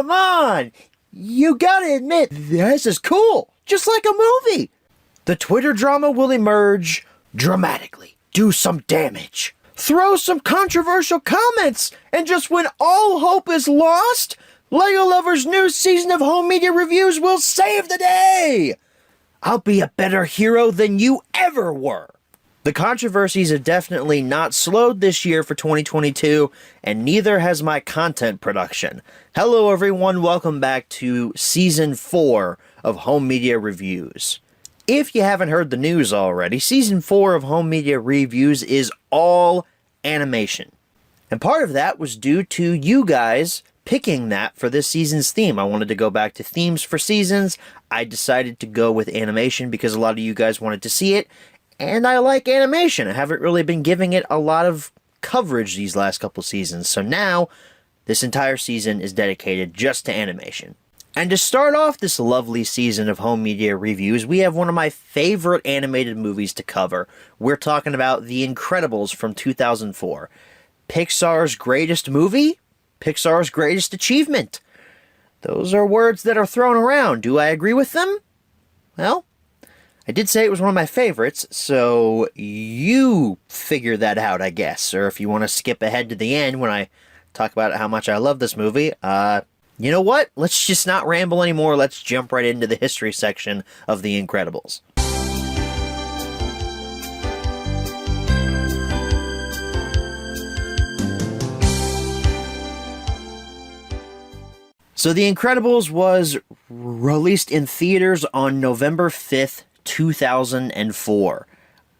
come on! You gotta admit, this is cool! Just like a movie! The Twitter drama will emerge dramatically, do some damage, throw some controversial comments, and just when all hope is lost, LEGO Lovers' new season of home media reviews will save the day! I'll be a better hero than you ever were! The controversies have definitely not slowed this year for 2022, and neither has my content production. Hello everyone, welcome back to Season 4 of Home Media Reviews. If you haven't heard the news already, Season 4 of Home Media Reviews is all animation. And part of that was due to you guys picking that for this season's theme. I wanted to go back to themes for seasons. I decided to go with animation because a lot of you guys wanted to see it. And I like animation. I haven't really been giving it a lot of coverage these last couple seasons. So now, this entire season is dedicated just to animation. And to start off this lovely season of home media reviews, we have one of my favorite animated movies to cover. We're talking about The Incredibles from 2004. Pixar's greatest movie? Pixar's greatest achievement. Those are words that are thrown around. Do I agree with them? Well, I did say it was one of my favorites, so you figure that out, I guess. Or if you want to skip ahead to the end when I talk about how much I love this movie, you know what? Let's just not ramble anymore. Let's jump right into the history section of The Incredibles. So The Incredibles was released in theaters on November 5th, 2004.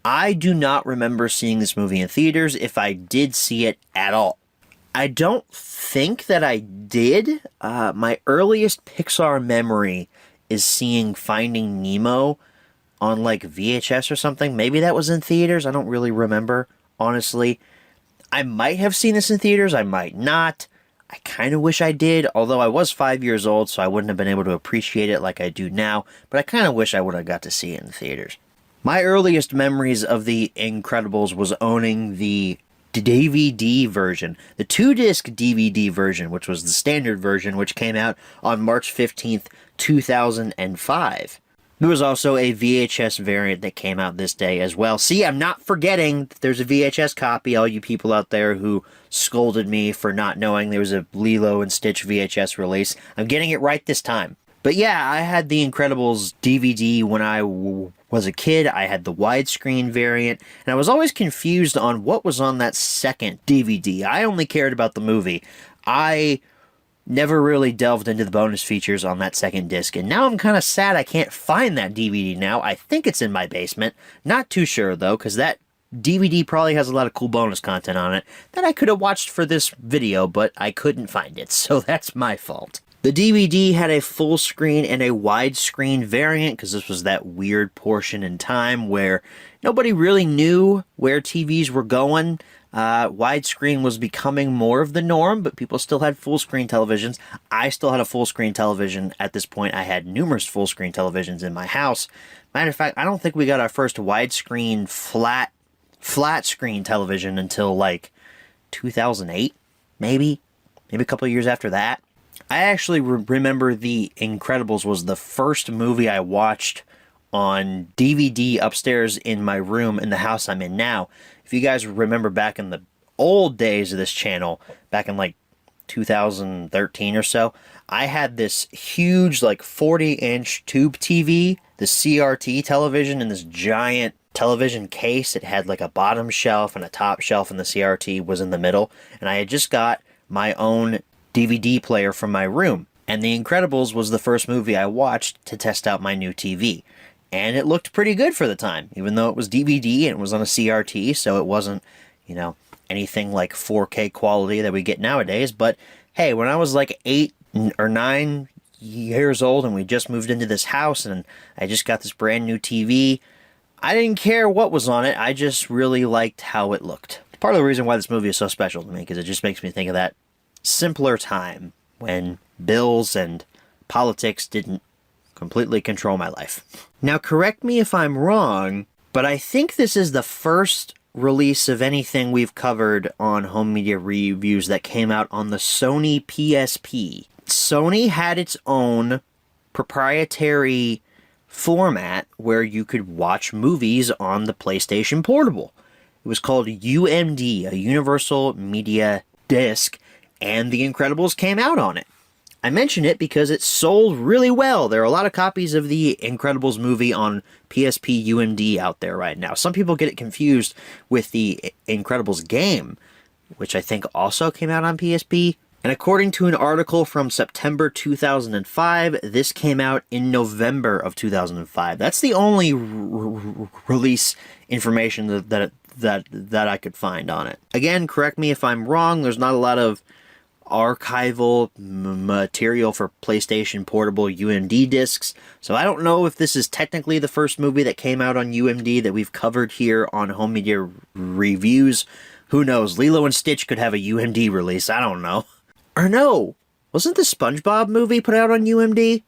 I do not remember seeing this movie in theaters, if I did see it at all. I don't think that I did. My earliest Pixar memory is seeing Finding Nemo on like VHS or something. Maybe that was in theaters. I don't really remember, honestly. I might have seen this in theaters. I might not. I kind of wish I did, although I was 5 years old, so I wouldn't have been able to appreciate it like I do now, but I kind of wish I would have got to see it in theaters. My earliest memories of The Incredibles was owning the DVD version, the 2-disc DVD version, which was the standard version, which came out on March 15th, 2005. There was also a VHS variant that came out this day as well. See, I'm not forgetting that there's a VHS copy, all you people out there who scolded me for not knowing there was a Lilo and Stitch VHS release. I'm getting it right this time. But yeah, I had The Incredibles DVD when I was a kid. I had the widescreen variant, and I was always confused on what was on that second DVD. I only cared about the movie. I never really delved into the bonus features on that second disc, and now I'm kind of sad I can't find that DVD now. I think it's in my basement. Not too sure, though, because that DVD probably has a lot of cool bonus content on it that I could have watched for this video, but I couldn't find it, so that's my fault. The DVD had a full screen and a widescreen variant, because this was that weird portion in time where nobody really knew where TVs were going. Widescreen was becoming more of the norm, but people still had full-screen televisions. I still had a full-screen television. At this point, I had numerous full-screen televisions in my house. Matter of fact, I don't think we got our first widescreen flat-screen television until, like, 2008, maybe a couple of years after that. I actually remember The Incredibles was the first movie I watched on DVD upstairs in my room in the house I'm in now. If you guys remember back in the old days of this channel, back in like 2013 or so, I had this huge like 40-inch tube TV, the CRT television, in this giant television case. It had like a bottom shelf and a top shelf, and the CRT was in the middle. And I had just got my own DVD player from my room. And The Incredibles was the first movie I watched to test out my new TV. And it looked pretty good for the time, even though it was DVD and it was on a CRT, so it wasn't, you know, anything like 4K quality that we get nowadays. But hey, when I was like 8 or 9 years old and we just moved into this house and I just got this brand new TV, I didn't care what was on it. I just really liked how it looked. Part of the reason why this movie is so special to me, because it just makes me think of that simpler time when bills and politics didn't completely control my life. Now, correct me if I'm wrong, but I think this is the first release of anything we've covered on Home Media Reviews that came out on the Sony PSP. Sony had its own proprietary format where you could watch movies on the PlayStation Portable. It was called UMD, a Universal Media Disc, and The Incredibles came out on it. I mention it because it sold really well. There are a lot of copies of the Incredibles movie on PSP UMD out there right now. Some people get it confused with the Incredibles game, which I think also came out on PSP. And according to an article from September 2005, this came out in November of 2005. That's the only release information that I could find on it. Again, correct me if I'm wrong. There's not a lot of archival material for PlayStation Portable UMD discs, so I don't know if this is technically the first movie that came out on UMD that we've covered here on Home Media Reviews. Who knows? Lilo and Stitch could have a UMD release. I don't know. Or no, wasn't the SpongeBob movie put out on UMD?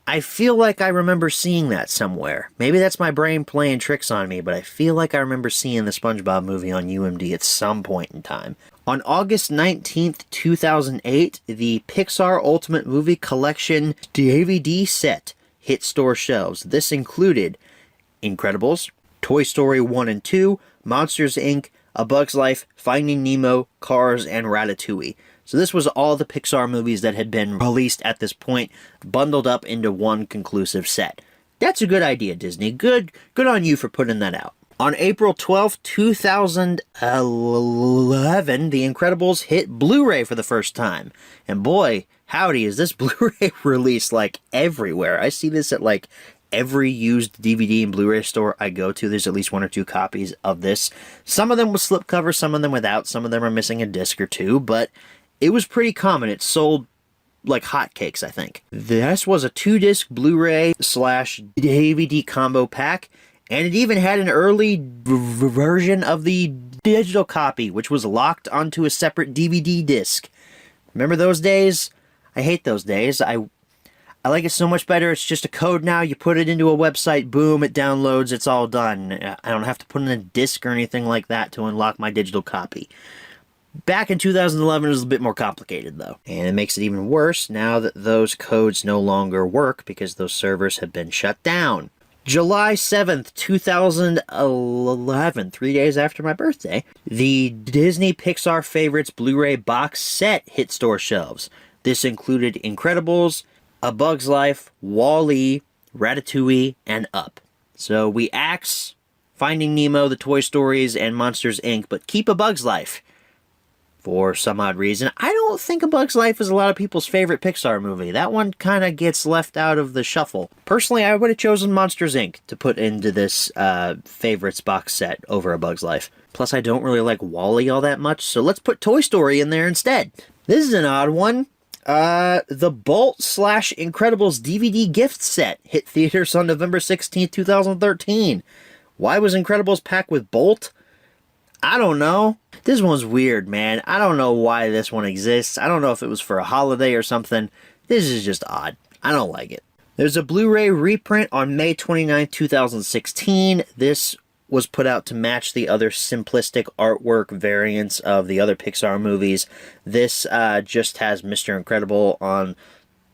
I feel like I remember seeing that somewhere. Maybe that's my brain playing tricks on me, but I feel like I remember seeing the SpongeBob movie on UMD at some point in time. On August 19th, 2008, the Pixar Ultimate Movie Collection DVD set hit store shelves. This included Incredibles, Toy Story 1 and 2, Monsters, Inc., A Bug's Life, Finding Nemo, Cars, and Ratatouille. So this was all the Pixar movies that had been released at this point, bundled up into one conclusive set. That's a good idea, Disney. Good on you for putting that out. On April 12th, 2011, The Incredibles hit Blu-ray for the first time. And boy, howdy, is this Blu-ray release like everywhere. I see this at like every used DVD and Blu-ray store I go to. There's at least one or two copies of this. Some of them with slipcovers, some of them without. Some of them are missing a disc or two, but it was pretty common. It sold like hotcakes, I think. This was a 2-disc Blu-ray / DVD combo pack. And it even had an early version of the digital copy, which was locked onto a separate DVD disc. Remember those days? I hate those days. I like it so much better. It's just a code now. You put it into a website, boom, it downloads, it's all done. I don't have to put in a disc or anything like that to unlock my digital copy. Back in 2011, it was a bit more complicated, though. And it makes it even worse now that those codes no longer work because those servers have been shut down. July 7th, 2011, 3 days after my birthday, the Disney Pixar Favorites Blu-ray box set hit store shelves. This included Incredibles, A Bug's Life, Wall-E, Ratatouille, and Up. So we axe Finding Nemo, the Toy Stories, and Monsters, Inc., but keep A Bug's Life. For some odd reason, I don't think A Bug's Life is a lot of people's favorite Pixar movie. That one kind of gets left out of the shuffle. Personally, I would have chosen Monsters, Inc. to put into this favorites box set over A Bug's Life. Plus, I don't really like Wall-E all that much, so let's put Toy Story in there instead. This is an odd one. The Bolt / Incredibles DVD gift set hit theaters on November 16th, 2013. Why was Incredibles packed with Bolt? I don't know. This one's weird, man. I don't know why this one exists. I don't know if it was for a holiday or something. This is just odd. I don't like it. There's a Blu-ray reprint on May 29, 2016. This was put out to match the other simplistic artwork variants of the other Pixar movies. This just has Mr. Incredible on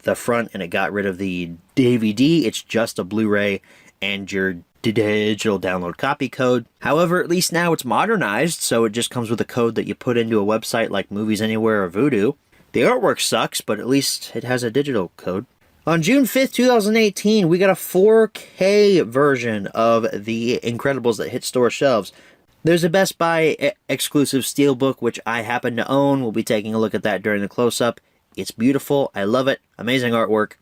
the front, and it got rid of the DVD. It's just a Blu-ray and your digital download copy code. However, at least now it's modernized, so it just comes with a code that you put into a website like Movies Anywhere or Vudu. The artwork sucks, but at least it has a digital code. On June 5th, 2018, we got a 4K version of The Incredibles that hit store shelves. There's a Best Buy exclusive Steelbook, which I happen to own. We'll be taking a look at that during the close-up. It's beautiful. I love it. Amazing artwork.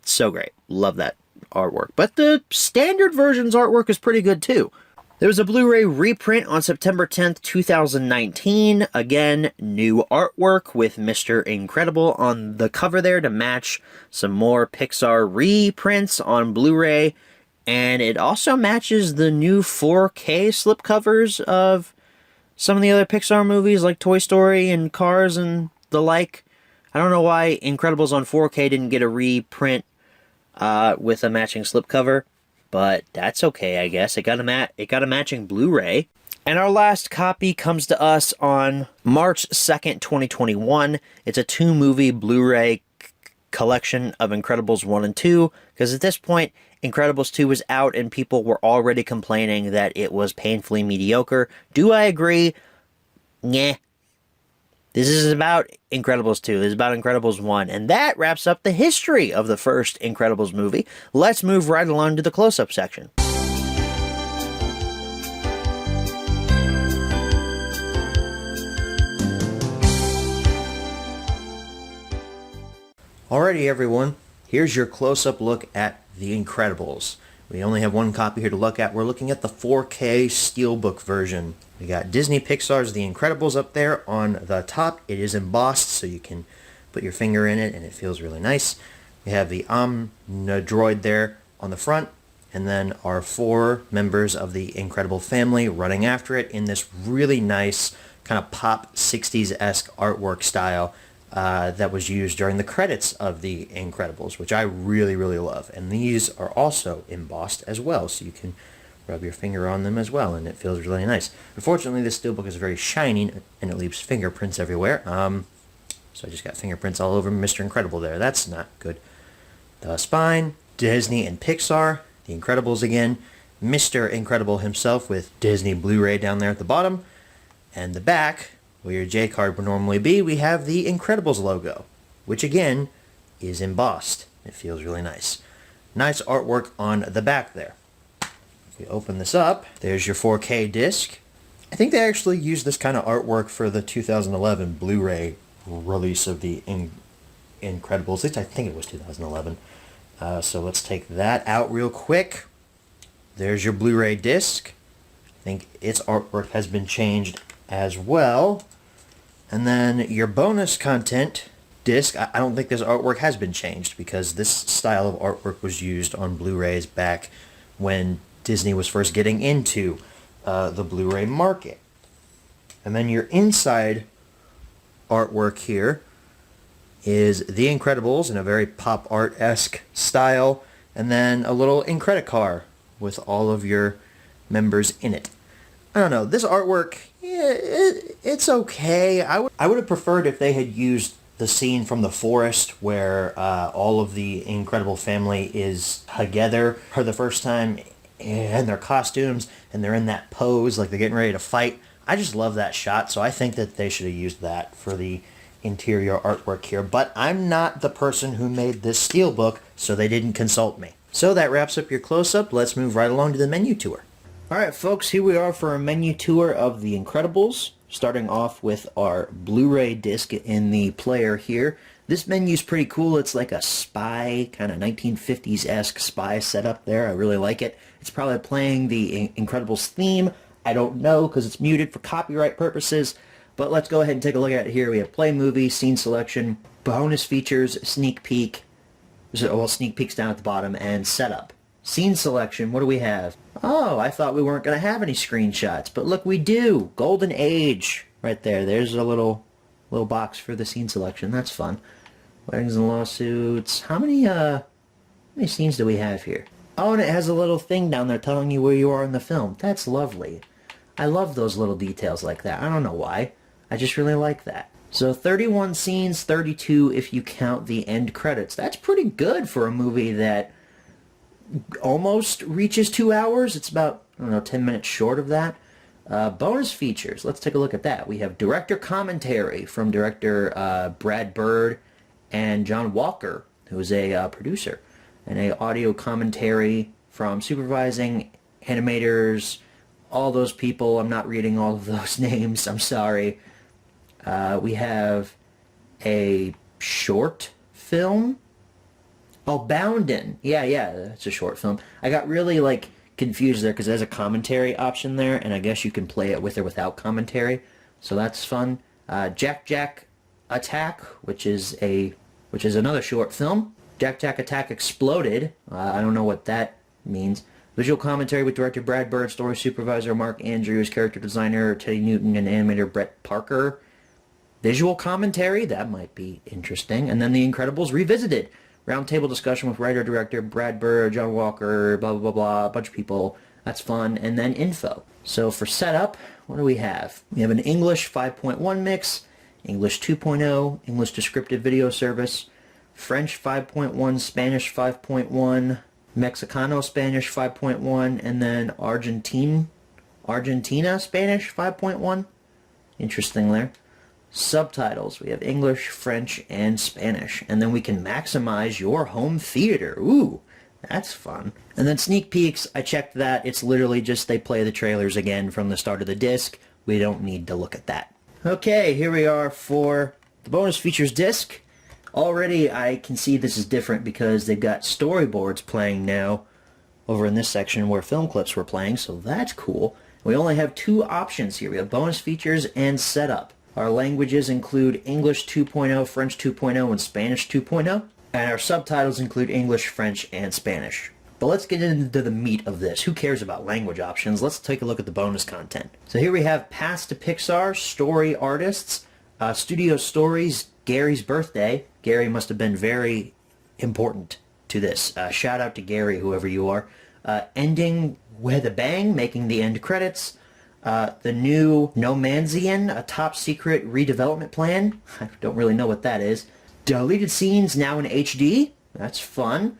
So great. Love that artwork. But the standard version's artwork is pretty good too. There was a Blu-ray reprint on September 10th, 2019. Again, new artwork with Mr. Incredible on the cover there to match some more Pixar reprints on Blu-ray. And it also matches the new 4K slipcovers of some of the other Pixar movies like Toy Story and Cars and the like. I don't know why Incredibles on 4K didn't get a reprint with a matching slipcover, but that's okay, I guess. It got a matching Blu-ray. And our last copy comes to us on March 2nd, 2021. It's a 2-movie Blu-ray collection of Incredibles 1 and 2, because at this point, Incredibles 2 was out and people were already complaining that it was painfully mediocre. Do I agree? Nyeh. This is about Incredibles 2. This is about Incredibles 1. And that wraps up the history of the first Incredibles movie. Let's move right along to the close-up section. Alrighty, everyone. Here's your close-up look at The Incredibles. We only have one copy here to look at. We're looking at the 4K Steelbook version. We got Disney Pixar's The Incredibles up there on the top. It is embossed, so you can put your finger in it, and it feels really nice. We have the Omnidroid there on the front, and then our 4 members of the Incredible family running after it in this really nice kind of pop 60s-esque artwork style that was used during the credits of The Incredibles, which I really, really love. And these are also embossed as well, so you can rub your finger on them as well, and it feels really nice. Unfortunately, this Steelbook is very shiny, and it leaves fingerprints everywhere. So I just got fingerprints all over Mr. Incredible there. That's not good. The spine, Disney and Pixar. The Incredibles again. Mr. Incredible himself with Disney Blu-ray down there at the bottom. And the back, where your J card would normally be, we have the Incredibles logo, which again is embossed. It feels really nice. Nice artwork on the back there. If we open this up, there's your 4K disc. I think they actually used this kind of artwork for the 2011 Blu-ray release of the Incredibles. At least I think it was 2011. So let's take that out real quick. There's your Blu-ray disc. I think its artwork has been changed as well. And then your bonus content disc, I don't think this artwork has been changed because this style of artwork was used on Blu-rays back when Disney was first getting into the Blu-ray market. And then your inside artwork here is The Incredibles in a very pop art-esque style, and then a little in-credit car with all of your members in it. I don't know, this artwork, yeah, it's okay. I would have preferred if they had used the scene from The Forest where all of the Incredible family is together for the first time in their costumes, and they're in that pose like they're getting ready to fight. I just love that shot, so I think that they should have used that for the interior artwork here. But I'm not the person who made this Steelbook, so they didn't consult me. So that wraps up your close-up. Let's move right along to the menu tour. Alright folks, here we are for a menu tour of The Incredibles, starting off with our Blu-ray disc in the player here. This menu's pretty cool. It's like a spy, kind of 1950s-esque spy setup there. I really like it. It's probably playing the Incredibles theme. I don't know because it's muted for copyright purposes, but let's go ahead and take a look at it here. We have play movie, scene selection, bonus features, sneak peek, well, sneak peeks down at the bottom, and setup. Scene selection, what do we have? Oh, I thought we weren't going to have any screenshots, but look, we do. Golden Age, right there. There's a little box for the scene selection. That's fun. Weddings and lawsuits. How many scenes do we have here? Oh, and it has a little thing down there telling you where you are in the film. That's lovely. I love those little details like that. I don't know why. I just really like that. So 31 scenes, 32 if you count the end credits. That's pretty good for a movie that almost reaches 2 hours. It's about, I don't know, 10 minutes short of that. Bonus features. Let's take a look at that. We have director commentary from director Brad Bird and John Walker, who's a producer, and a audio commentary from supervising animators, all those people. I'm not reading all of those names. I'm sorry. We have a short film. Oh, Bounden. Yeah, it's a short film. I got really, confused there because there's a commentary option there, and I guess you can play it with or without commentary, so that's fun. Jack Jack Attack, which is another short film. Jack Jack Attack Exploded. I don't know what that means. Visual commentary with director Brad Bird, story supervisor Mark Andrews, character designer Teddy Newton, and animator Brett Parker. Visual commentary, that might be interesting. And then The Incredibles Revisited. Roundtable discussion with writer-director Brad Bird, John Walker, blah, blah, blah, blah, a bunch of people. That's fun. And then info. So for setup, what do we have? We have an English 5.1 mix, English 2.0, English descriptive video service, French 5.1, Spanish 5.1, Mexicano Spanish 5.1, and then Argentina Spanish 5.1. Interesting there. Subtitles, we have English, French, and Spanish. And then we can maximize your home theater. Ooh, that's fun. And then sneak peeks, I checked that. It's literally just they play the trailers again from the start of the disc. We don't need to look at that. Okay, here we are for the bonus features disc. Already I can see this is different because they've got storyboards playing now over in this section where film clips were playing, so that's cool. We only have two options here. We have bonus features and setup. Our languages include English 2.0, French 2.0, and Spanish 2.0. And our subtitles include English, French, and Spanish. But let's get into the meat of this. Who cares about language options? Let's take a look at the bonus content. So here we have Pass to Pixar, Story Artists, Studio Stories, Gary's Birthday. Gary must have been very important to this. Shout out to Gary, whoever you are. Ending with a Bang, making the end credits. The new No Mansian, a top secret redevelopment plan. I don't really know what that is. Deleted scenes now in HD. That's fun.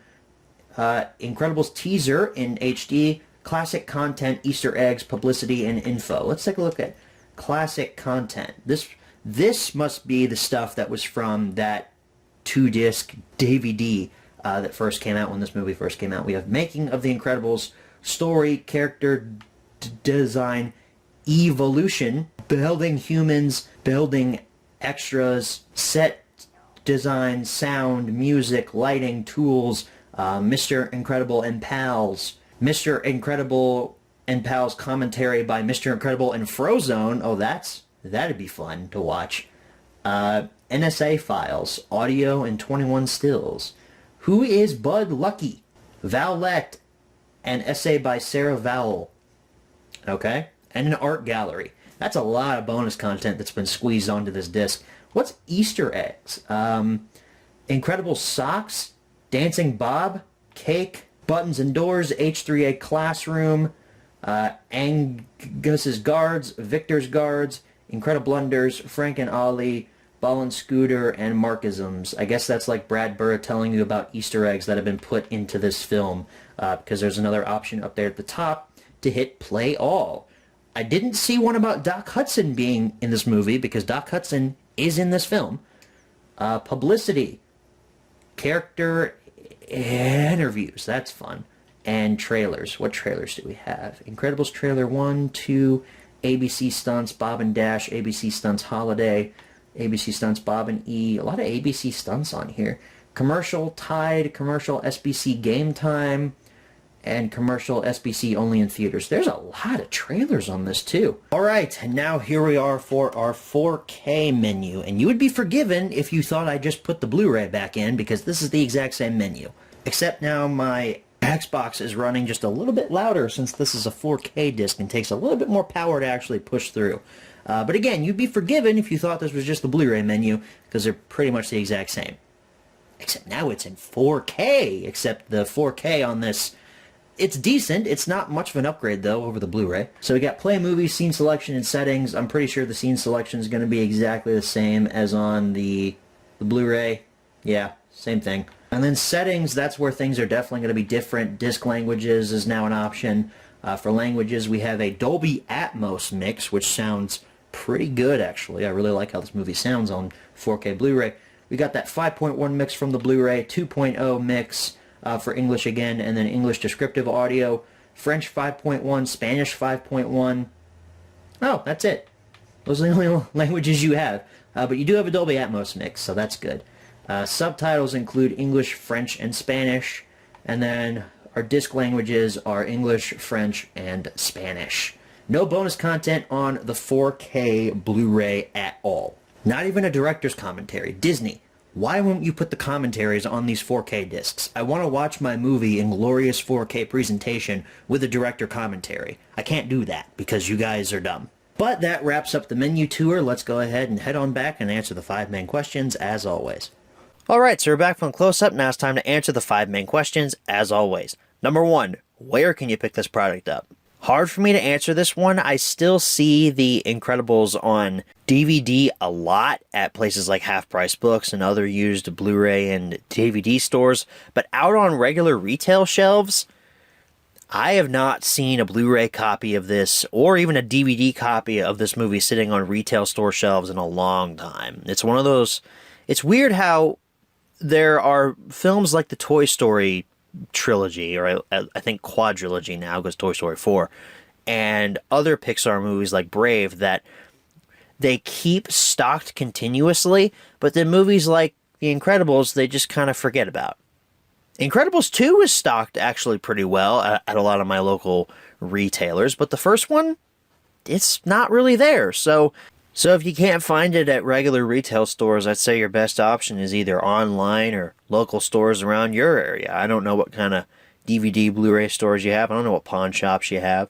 Incredibles teaser in HD. Classic content, Easter eggs, publicity, and info. Let's take a look at classic content. This must be the stuff that was from that 2-disc DVD that first came out when this movie first came out. We have Making of the Incredibles, story, character design, evolution, building humans, building extras, set design, sound, music, lighting, tools, Mr. Incredible and Pals, Mr. Incredible and Pals commentary by Mr. Incredible and Frozone. Oh, that'd be fun to watch. NSA files, audio, and 21 stills. Who is Bud Lucky? Vowlette, an essay by Sarah Vowell. Okay? And an art gallery. That's a lot of bonus content that's been squeezed onto this disc. What's Easter eggs? Incredible socks, Dancing Bob, cake, buttons and doors, H3A classroom, Angus's guards, Victor's guards, Incredible blunders, Frank and Ollie, Ball and Scooter, and Markisms. I guess that's like Brad Bird telling you about Easter eggs that have been put into this film, because there's another option up there at the top to hit play all. I didn't see one about Doc Hudson being in this movie, because Doc Hudson is in this film. Publicity, character interviews, that's fun, and trailers. What trailers do we have? Incredibles trailer 1, 2, ABC Stunts, Bob and Dash, ABC Stunts Holiday, ABC Stunts Bob and E. A lot of ABC Stunts on here. Commercial Tide, commercial SBC Game Time, and commercial SBC only in theaters. There's a lot of trailers on this too. Alright, and now here we are for our 4K menu. And you would be forgiven if you thought I just put the Blu-ray back in, because this is the exact same menu. Except now my Xbox is running just a little bit louder, since this is a 4K disc and takes a little bit more power to actually push through. But again, you'd be forgiven if you thought this was just the Blu-ray menu, because they're pretty much the exact same. Except now it's in 4K, except the 4K on this, it's decent. It's not much of an upgrade, though, over the Blu-ray. So we got play movie, scene selection, and settings. I'm pretty sure the scene selection is going to be exactly the same as on the Blu-ray. Yeah, same thing. And then settings, that's where things are definitely going to be different. Disc languages is now an option. For languages, we have a Dolby Atmos mix, which sounds pretty good, actually. I really like how this movie sounds on 4K Blu-ray. We got that 5.1 mix from the Blu-ray, 2.0 mix for English again, and then English descriptive audio, French 5.1, Spanish 5.1. Oh, that's it. Those are the only languages you have. But you do have a Dolby Atmos mix, so that's good. Subtitles include English, French, and Spanish, and then our disc languages are English, French, and Spanish. No bonus content on the 4K Blu-ray at all. Not even a director's commentary. Disney, why won't you put the commentaries on these 4K discs? I want to watch my movie in glorious 4K presentation with a director commentary. I can't do that because you guys are dumb. But that wraps up the menu tour. Let's go ahead and head on back and answer the 5 main questions as always. Alright, so we're back from close-up. Now it's time to answer the 5 main questions as always. Number 1, where can you pick this product up? Hard for me to answer this one. I still see The Incredibles on DVD a lot at places like Half Price Books and other used Blu-ray and DVD stores, but out on regular retail shelves, I have not seen a Blu-ray copy of this or even a DVD copy of this movie sitting on retail store shelves in a long time. It's one of those... It's weird how there are films like the Toy Story trilogy, or I think quadrilogy now because Toy Story 4, and other Pixar movies like Brave that they keep stocked continuously, but then movies like The Incredibles, they just kind of forget about. Incredibles 2 is stocked actually pretty well at a lot of my local retailers, but the first one, it's not really there. So if you can't find it at regular retail stores, I'd say your best option is either online or local stores around your area. I don't know what kind of DVD, Blu-ray stores you have. I don't know what pawn shops you have.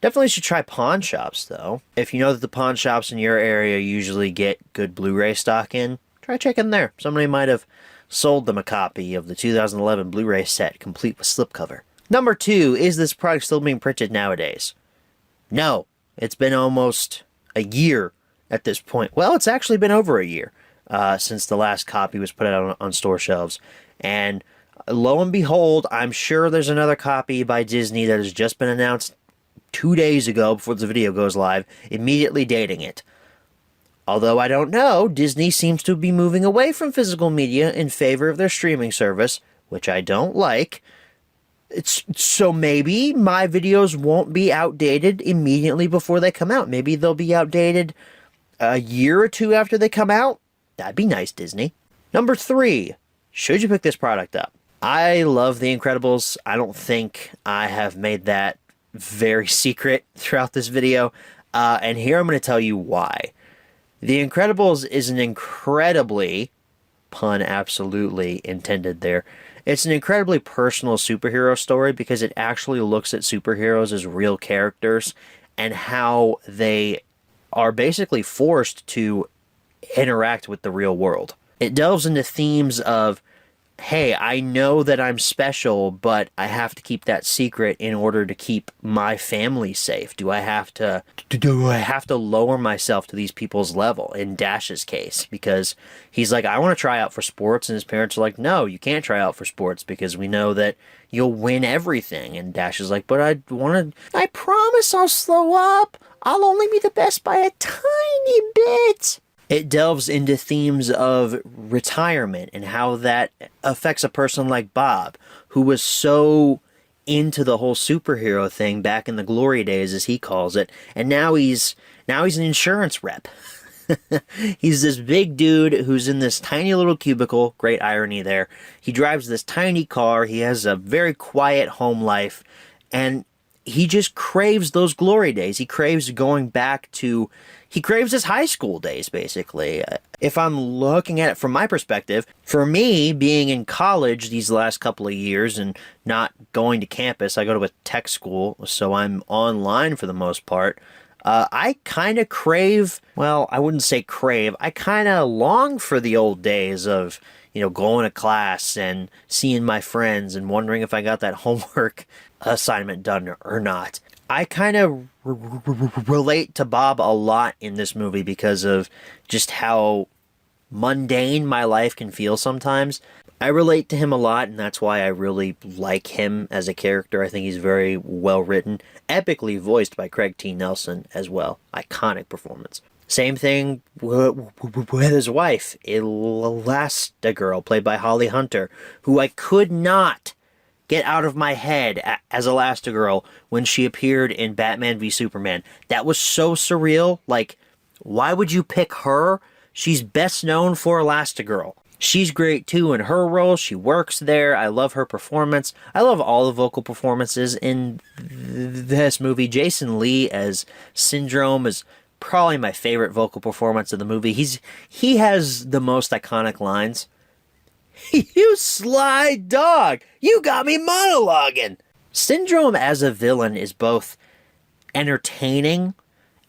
Definitely should try pawn shops, though. If you know that the pawn shops in your area usually get good Blu-ray stock in, try checking there. Somebody might have sold them a copy of the 2011 Blu-ray set, complete with slipcover. Number 2, is this product still being printed nowadays? No. It's been almost a year at this point. Well, it's actually been over a year since the last copy was put out on store shelves. And lo and behold, I'm sure there's another copy by Disney that has just been announced 2 days ago before the video goes live, immediately dating it. Although I don't know, Disney seems to be moving away from physical media in favor of their streaming service, which I don't like. So maybe my videos won't be outdated immediately before they come out. Maybe they'll be outdated a year or two after they come out. That'd be nice, Disney. Number 3, should you pick this product up? I love The Incredibles. I don't think I have made that very secret throughout this video. And here I'm going to tell you why. The Incredibles is an incredibly, pun absolutely intended there, it's an incredibly personal superhero story because it actually looks at superheroes as real characters and how they are basically forced to interact with the real world. It delves into themes of, hey, I know that I'm special, but I have to keep that secret in order to keep my family safe. Do I have to lower myself to these people's level? In Dash's case, because he's like, I want to try out for sports, and his parents are like, no, you can't try out for sports because we know that you'll win everything. And Dash is like, but I promise I'll slow up. I'll only be the best by a tiny bit. It delves into themes of retirement and how that affects a person like Bob, who was so into the whole superhero thing back in the glory days, as he calls it, and now he's an insurance rep. He's this big dude who's in this tiny little cubicle, great irony there. He drives this tiny car, he has a very quiet home life, and he just craves those glory days. He craves his high school days, basically. If I'm looking at it from my perspective, for me, being in college these last couple of years and not going to campus, I go to a tech school, so I'm online for the most part. I kind of crave, well, I wouldn't say crave, I kind of long for the old days of, going to class and seeing my friends and wondering if I got that homework assignment done or not. I kind of relate to Bob a lot in this movie because of just how mundane my life can feel sometimes. I relate to him a lot, and that's why I really like him as a character. I think he's very well written, epically voiced by Craig T. Nelson as well. Iconic performance. Same thing with his wife, Elastigirl, played by Holly Hunter, who I could not get out of my head as Elastigirl when she appeared in Batman v Superman. That was so surreal. Like, why would you pick her? She's best known for Elastigirl. She's great too in her role. She works there. I love her performance. I love all the vocal performances in this movie. Jason Lee as Syndrome is probably my favorite vocal performance of the movie. He has the most iconic lines. You sly dog! You got me monologuing! Syndrome as a villain is both entertaining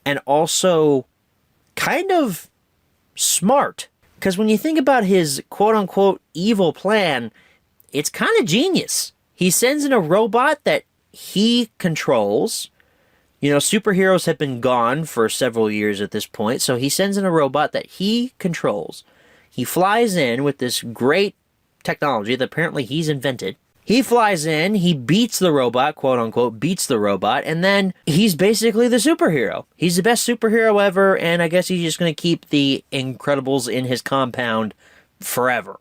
and also kind of smart. Because when you think about his quote-unquote evil plan, it's kind of genius. He sends in a robot that he controls You know, superheroes have been gone for several years at this point, so he sends in a robot that he controls. He flies in with this great technology that apparently he's invented. He flies in, he beats the robot, quote unquote, beats the robot, and then he's basically the superhero. He's the best superhero ever, and I guess he's just going to keep the Incredibles in his compound forever.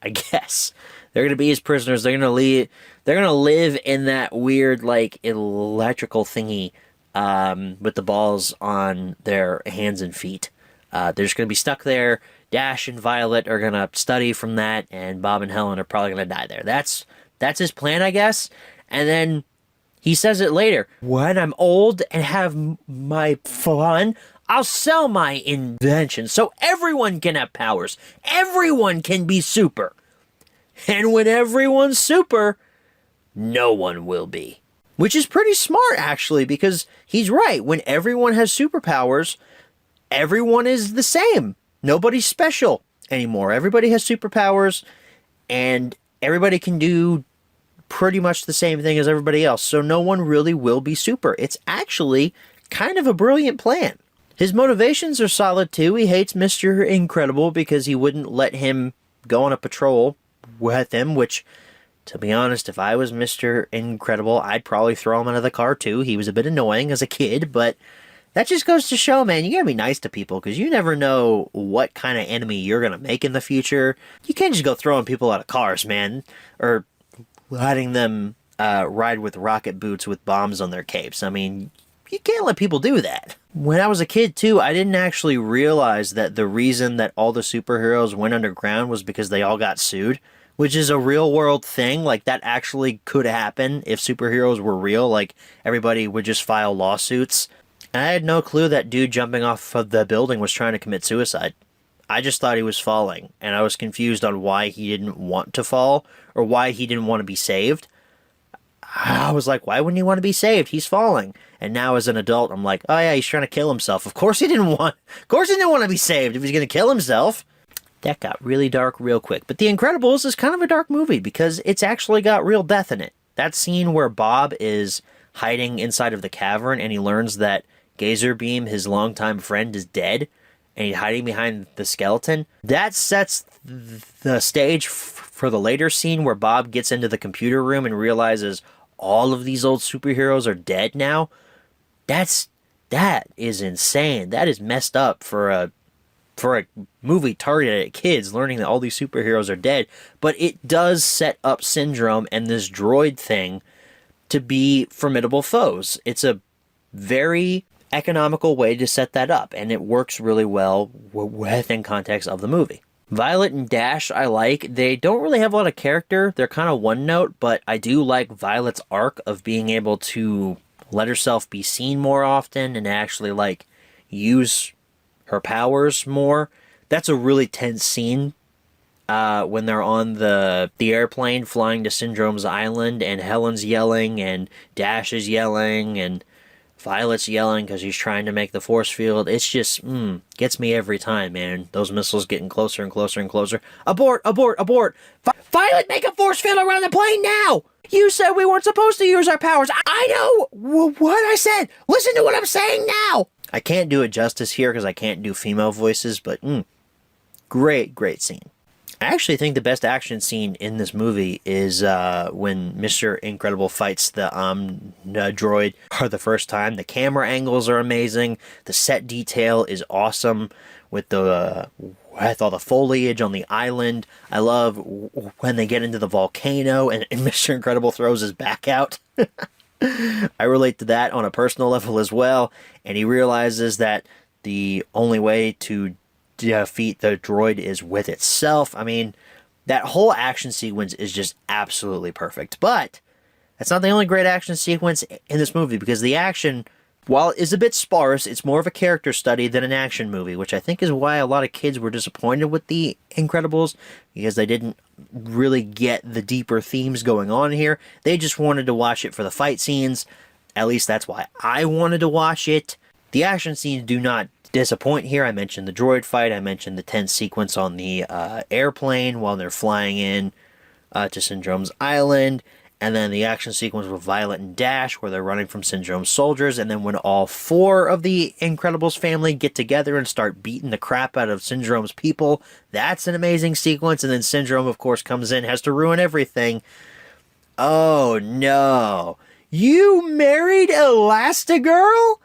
I guess. They're going to be his prisoners. They're going to live in that weird, like, electrical thingy with the balls on their hands and feet. They're just going to be stuck there. Dash and Violet are going to study from that, and Bob and Helen are probably going to die there. That's his plan, I guess. And then he says it later. When I'm old and have my fun, I'll sell my invention so everyone can have powers. Everyone can be super. And when everyone's super, no one will be. Which is pretty smart, actually, because he's right. When everyone has superpowers, everyone is the same. Nobody's special anymore. Everybody has superpowers, and everybody can do pretty much the same thing as everybody else. So no one really will be super. It's actually kind of a brilliant plan. His motivations are solid, too. He hates Mr. Incredible because he wouldn't let him go on a patrol with him, which, to be honest, if I was Mr. Incredible, I'd probably throw him out of the car, too. He was a bit annoying as a kid, but that just goes to show, man, you gotta be nice to people, because you never know what kind of enemy you're gonna make in the future. You can't just go throwing people out of cars, man, or letting them ride with rocket boots with bombs on their capes. I mean, you can't let people do that. When I was a kid, too, I didn't actually realize that the reason that all the superheroes went underground was because they all got sued, which is a real-world thing. Like, that actually could happen if superheroes were real. Like, everybody would just file lawsuits. And I had no clue that dude jumping off of the building was trying to commit suicide. I just thought he was falling, and I was confused on why he didn't want to fall, or why he didn't want to be saved. I was like, why wouldn't he want to be saved? He's falling. And now as an adult, I'm like, oh yeah, he's trying to kill himself. Of course he didn't want to be saved if he's going to kill himself. That got really dark real quick. But The Incredibles is kind of a dark movie because it's actually got real death in it. That scene where Bob is hiding inside of the cavern and he learns that Gazerbeam, his longtime friend, is dead, and he's hiding behind the skeleton. That sets the stage for the later scene where Bob gets into the computer room and realizes all of these old superheroes are dead now. That is insane. That is messed up for a movie targeted at kids, learning that all these superheroes are dead. But it does set up Syndrome and this droid thing to be formidable foes. It's a very economical way to set that up, and it works really well within context of the movie. Violet and Dash I like. They don't really have a lot of character. They're kind of one note, but I do like Violet's arc of being able to let herself be seen more often and actually like use her powers more. That's a really tense scene when they're on the airplane flying to Syndrome's island, and Helen's yelling and Dash is yelling and Violet's yelling because he's trying to make the force field. It's just, gets me every time, man. Those missiles getting closer and closer and closer. Abort, abort, abort. Violet, make a force field around the plane now! You said we weren't supposed to use our powers. I know what I said. Listen to what I'm saying now. I can't do it justice here because I can't do female voices, but great scene. I actually think the best action scene in this movie is when Mr. Incredible fights the droid for the first time. The camera angles are amazing. The set detail is awesome with all the foliage on the island. I love when they get into the volcano and Mr. Incredible throws his back out. I relate to that on a personal level as well. And he realizes that the only way to defeat the droid is with itself. I mean, that whole action sequence is just absolutely perfect. But that's not the only great action sequence in this movie, because the action, while it is a bit sparse, it's more of a character study than an action movie, which I think is why a lot of kids were disappointed with The Incredibles, because they didn't really get the deeper themes going on here. They just wanted to watch it for the fight scenes. At least that's why I wanted to watch it. The action scenes do not disappoint here. I mentioned the droid fight. I mentioned the tense sequence on the airplane while they're flying in to Syndrome's island. And then the action sequence with Violet and Dash, where they're running from Syndrome's soldiers. And then when all 4 of the Incredibles family get together and start beating the crap out of Syndrome's people, that's an amazing sequence. And then Syndrome, of course, comes in, has to ruin everything. Oh, no. You married Elastigirl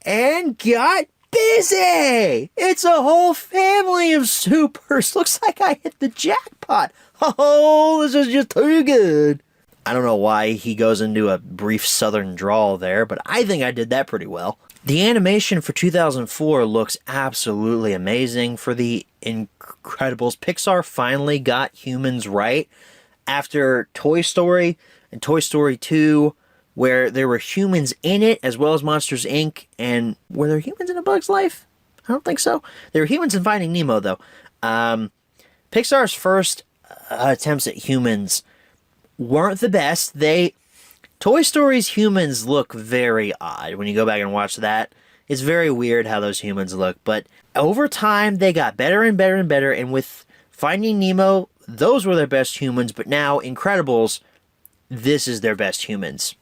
and got busy! It's a whole family of supers. Looks like I hit the jackpot. Oh, this is just too good. I don't know why he goes into a brief southern drawl there, but I think I did that pretty well. The animation for 2004 looks absolutely amazing for the Incredibles. Pixar finally got humans right after Toy Story and Toy Story 2, where there were humans in it as well as Monsters, Inc. And were there humans in A Bug's Life? I don't think so. There were humans in Finding Nemo, though. Pixar's first attempts at humans weren't the best. Toy Story's humans look very odd when you go back and watch that. It's very weird how those humans look, but over time they got better and better and better, and with Finding Nemo, those were their best humans, but now Incredibles, this is their best humans.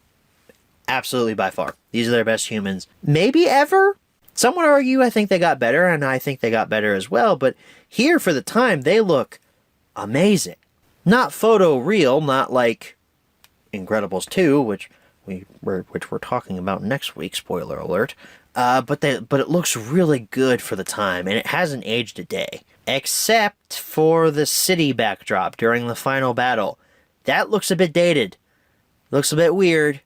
Absolutely, by far. These are their best humans. Maybe ever? Some would argue I think they got better, and I think they got better as well, but here for the time, they look amazing. Not photo real, not like Incredibles 2, which we're talking about next week, spoiler alert. But it looks really good for the time, and it hasn't aged a day. Except for the city backdrop during the final battle. That looks a bit dated. Looks a bit weird.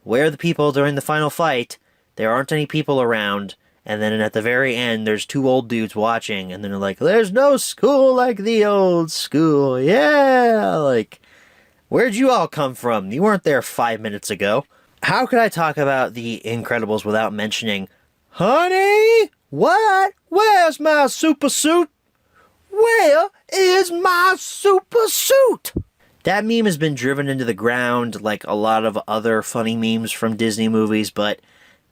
Where are the people during the final fight? There aren't any people around. And then at the very end, there's 2 old dudes watching, and then they're like, there's no school like the old school. Yeah! Like, where'd you all come from? You weren't there 5 minutes ago. How could I talk about the Incredibles without mentioning, honey, what? Where's my super suit? Where is my super suit? That meme has been driven into the ground like a lot of other funny memes from Disney movies, but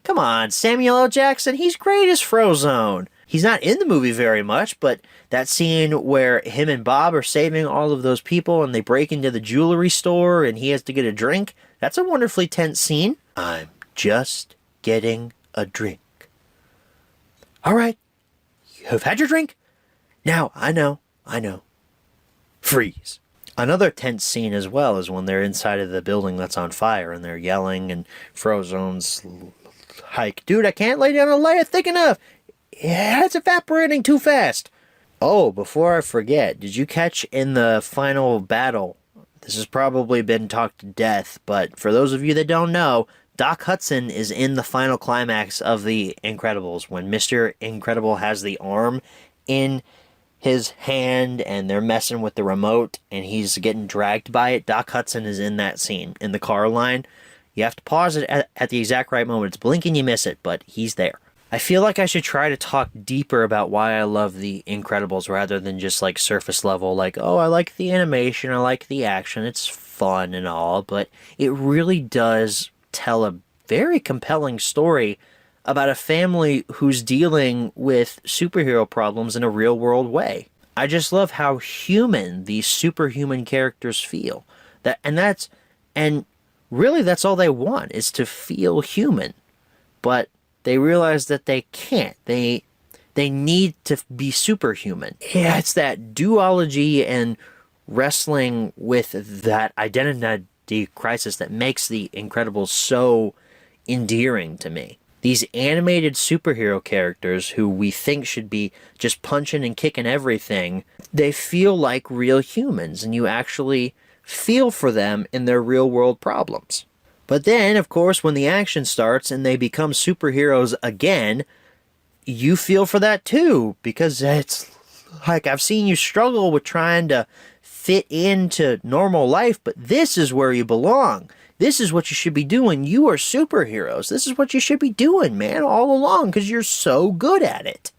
come on, Samuel L. Jackson, he's great as Frozone. He's not in the movie very much, but that scene where him and Bob are saving all of those people and they break into the jewelry store and he has to get a drink, that's a wonderfully tense scene. I'm just getting a drink. All right, you've had your drink. Now, I know. Freeze. Another tense scene as well is when they're inside of the building that's on fire and they're yelling and Frozone's hike, dude, I can't lay down a layer thick enough. Yeah, it's evaporating too fast. Oh, before I forget, did you catch in the final battle? This has probably been talked to death, but for those of you that don't know, Doc Hudson is in the final climax of The Incredibles when Mr. Incredible has the arm in his hand and they're messing with the remote and he's getting dragged by it. Doc Hudson is in that scene in the car line. You have to pause it at the exact right moment. It's blinking, you miss it, but he's there. I feel like I should try to talk deeper about why I love The Incredibles rather than just like surface level, like, oh, I like the animation, I like the action, it's fun and all, but it really does tell a very compelling story about a family who's dealing with superhero problems in a real world way. I just love how human these superhuman characters feel. And really, that's all they want, is to feel human. But they realize that they can't. They need to be superhuman. Yeah, it's that duology and wrestling with that identity crisis that makes The Incredibles so endearing to me. These animated superhero characters who we think should be just punching and kicking everything, they feel like real humans, and you actually feel for them in their real-world problems. But then, of course, when the action starts and they become superheroes again, you feel for that too, because it's like, I've seen you struggle with trying to fit into normal life, but this is where you belong. This is what you should be doing. You are superheroes. This is what you should be doing, man, all along, because you're so good at it.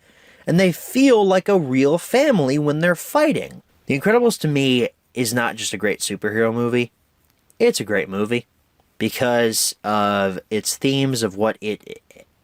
And they feel like a real family when they're fighting. The Incredibles, to me, is not just a great superhero movie. It's a great movie because of its themes of what it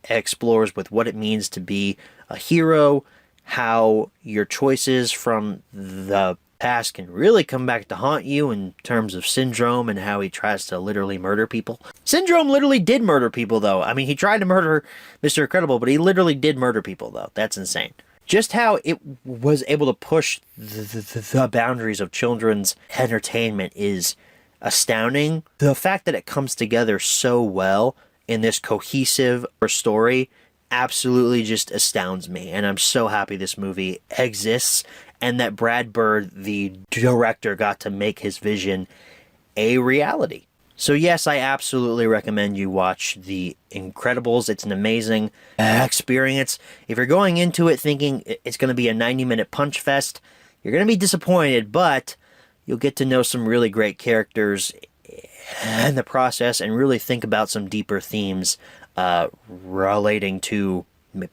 explores with what it means to be a hero, how your choices from the past can really come back to haunt you in terms of Syndrome and how he tries to literally murder people. Syndrome literally did murder people, though. I mean, he tried to murder Mr. Incredible, but he literally did murder people, though. That's insane. Just how it was able to push the boundaries of children's entertainment is astounding. The fact that it comes together so well in this cohesive story absolutely just astounds me. And I'm so happy this movie exists and that Brad Bird, the director, got to make his vision a reality. So yes, I absolutely recommend you watch The Incredibles. It's an amazing experience. If you're going into it thinking it's going to be a 90-minute punch fest, you're going to be disappointed, but you'll get to know some really great characters in the process and really think about some deeper themes relating to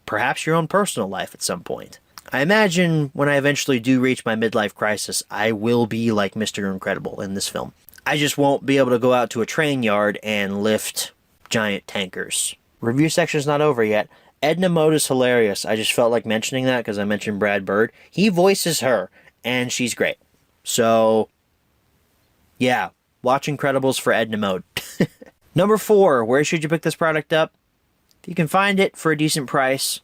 perhaps your own personal life at some point. I imagine when I eventually do reach my midlife crisis, I will be like Mr. Incredible in this film. I just won't be able to go out to a train yard and lift giant tankers. Review section's not over yet. Edna Mode is hilarious. I just felt like mentioning that because I mentioned Brad Bird. He voices her, and she's great. So, yeah, watch Incredibles for Edna Mode. Number 4, where should you pick this product up? If you can find it for a decent price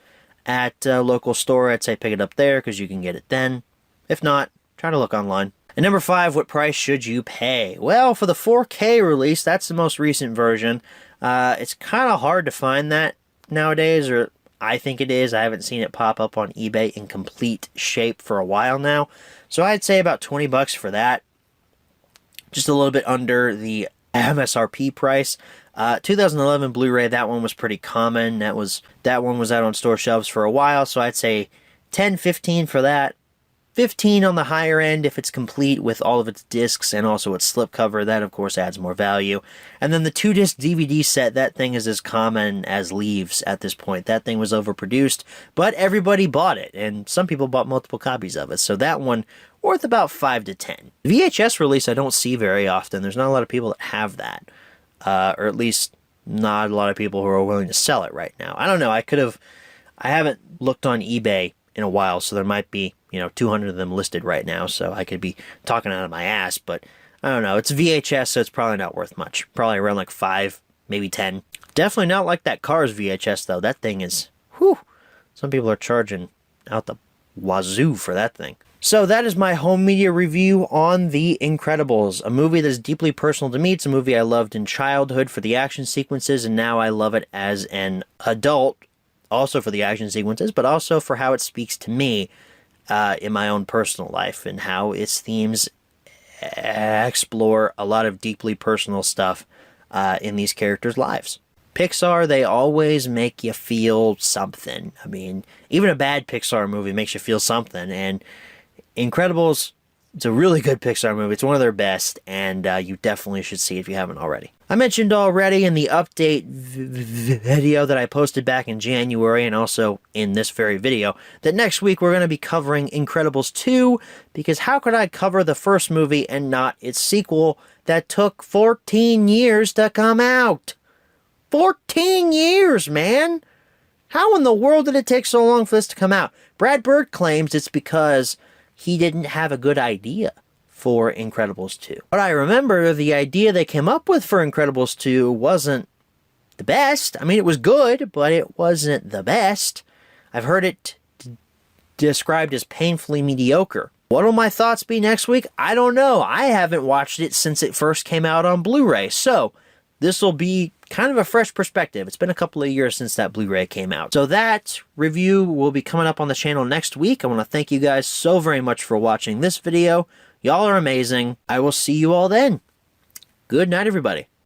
at a local store, I'd say pick it up there because you can get it then. If not, try to look online. And number 5, what price should you pay? Well, for the 4K release, that's the most recent version. It's kind of hard to find that nowadays, or I think it is. I haven't seen it pop up on eBay in complete shape for a while now. So I'd say about $20 for that. Just a little bit under the MSRP price. 2011 Blu-ray, that one was pretty common. That one was out on store shelves for a while, so I'd say 10, 15 for that. 15 on the higher end if it's complete with all of its discs and also its slipcover. That, of course, adds more value. And then the 2-disc DVD set, that thing is as common as leaves at this point. That thing was overproduced, but everybody bought it, and some people bought multiple copies of it. So that one, worth about 5 to 10. VHS release I don't see very often. There's not a lot of people that have that. Or at least not a lot of people who are willing to sell it right now. I don't know. I haven't looked on eBay in a while, so there might be, 200 of them listed right now, so I could be talking out of my ass, but I don't know. It's VHS, so it's probably not worth much. Probably around like 5, maybe 10. Definitely not like that Cars VHS, though. That thing is, whew. Some people are charging out the wazoo for that thing. So that is my home media review on The Incredibles, a movie that's deeply personal to me. It's a movie I loved in childhood for the action sequences, and now I love it as an adult, also for the action sequences, but also for how it speaks to me in my own personal life and how its themes explore a lot of deeply personal stuff in these characters' lives. Pixar, they always make you feel something. I mean, even a bad Pixar movie makes you feel something, and Incredibles, it's a really good Pixar movie. It's one of their best, and you definitely should see it if you haven't already. I mentioned already in the update video that I posted back in January, and also in this very video, that next week we're going to be covering Incredibles 2, because how could I cover the first movie and not its sequel that took 14 years to come out? 14 years, man! How in the world did it take so long for this to come out? Brad Bird claims it's because he didn't have a good idea for Incredibles 2. But I remember the idea they came up with for Incredibles 2 wasn't the best. I mean, it was good, but it wasn't the best. I've heard it described as painfully mediocre. What will my thoughts be next week? I don't know. I haven't watched it since it first came out on Blu-ray, so this will be kind of a fresh perspective. It's been a couple of years since that Blu-ray came out. So that review will be coming up on the channel next week. I want to thank you guys so very much for watching this video. Y'all are amazing. I will see you all then. Good night, everybody.